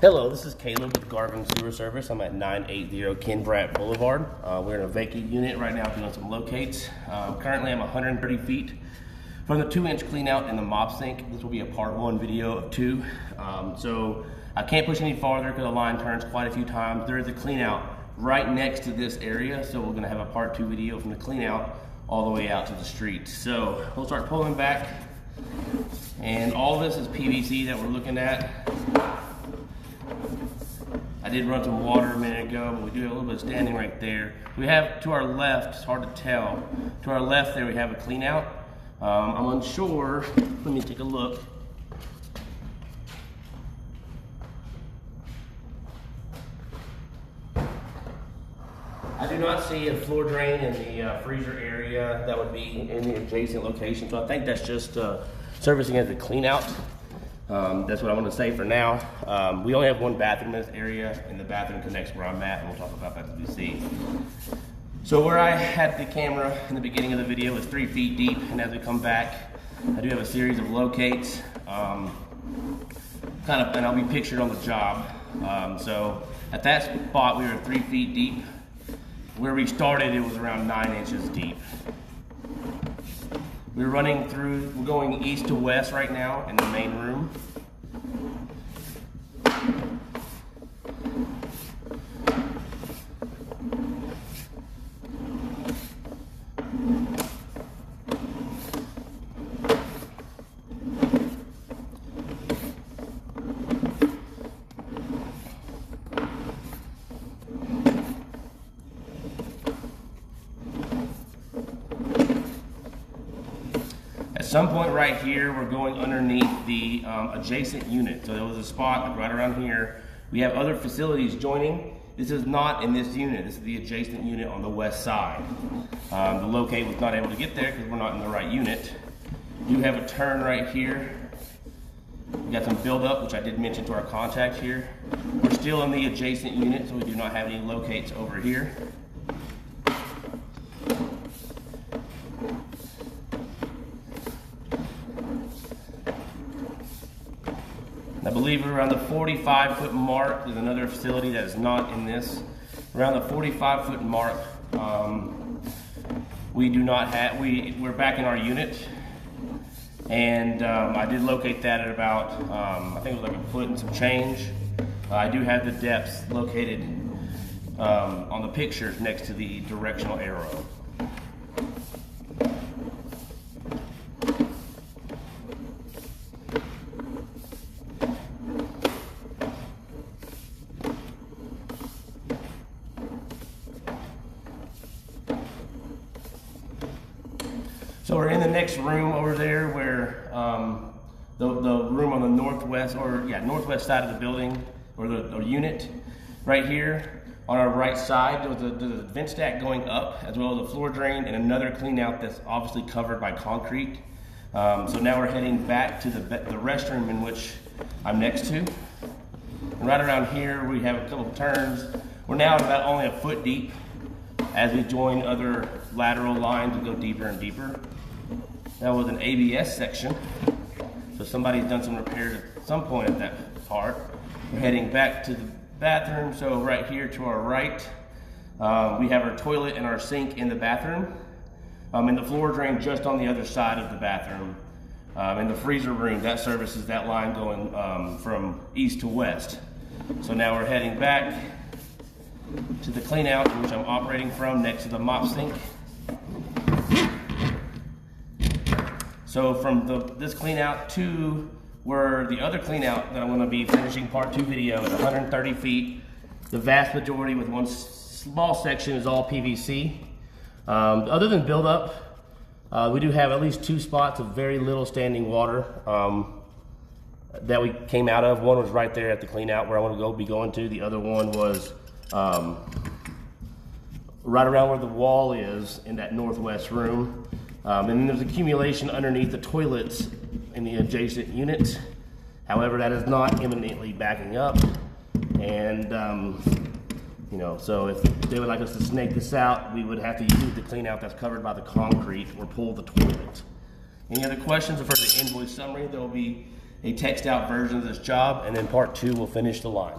Hello, this is Caleb with Garvin Sewer Service. I'm at 980 Ken Pratt Boulevard. We're in a vacant unit right now doing some locates. Currently I'm 130 feet from the 2-inch clean out in the mop sink. This will be a part 1 video of 2. So I can't push any farther because the line turns quite a few times. There is a clean out right next to this area, so we're gonna have a part 2 video from the clean out all the way out to the street. So we'll start pulling back, and all this is PVC that we're looking at. I did run some water a minute ago, but we do have a little bit of standing right there. We have to our left, it's hard to tell, to our left there we have a clean out. I'm unsure, let me take a look. I do not see a floor drain in the freezer area that would be in the adjacent location, so I think that's just servicing as a clean out. That's what I want to say for now. We only have one bathroom in this area, and the bathroom connects where I'm at, and we'll talk about that as we see. So where I had the camera in the beginning of the video is 3 feet deep, and as we come back, I do have a series of locates, and I'll be pictured on the job. So at that spot, we were 3 feet deep. Where we started, it was around 9 inches deep. We're going east to west right now in the main room. At some point right here, we're going underneath the adjacent unit. So there was a spot like right around here. We have other facilities joining. This is not in this unit. This is the adjacent unit on the west side. The locate was not able to get there because we're not in the right unit. We do have a turn right here. We got some buildup, which I did mention to our contact here. We're still in the adjacent unit, so we do not have any locates over here. I believe around the 45-foot mark, there's another facility that is not in this. Around the 45-foot mark, we're back in our unit. And I did locate that at about, I think it was like a foot and some change. I do have the depths located on the pictures next to the directional arrow. So we're in the next room over there where the room on the northwest side of the building, or the unit right here on our right side, there's a vent stack going up as well as a floor drain and another clean out that's obviously covered by concrete. So now we're heading back to the restroom in which I'm next to. And right around here we have a couple of turns. We're now about only a foot deep as we join other lateral lines and go deeper and deeper. That was an ABS section, so somebody's done some repairs at some point at that part. We're heading back to the bathroom, so right here to our right, we have our toilet and our sink in the bathroom, and the floor drain just on the other side of the bathroom. In the freezer room, that services that line going from east to west. So now we're heading back to the clean out, which I'm operating from next to the mop sink. So from this clean out to where the other clean out that I'm going to be finishing part 2 video is 130 feet. The vast majority, with one small section, is all PVC. Other than buildup, we do have at least 2 spots of very little standing water that we came out of. One was right there at the clean out where I want to be going to. The other one was right around where the wall is in that northwest room. And then there's accumulation underneath the toilets in the adjacent units. However, that is not imminently backing up. And, so if they would like us to snake this out, we would have to use the clean out that's covered by the concrete or pull the toilet. Any other questions? For the invoice summary, there will be a text out version of this job, and then part 2 will finish the line.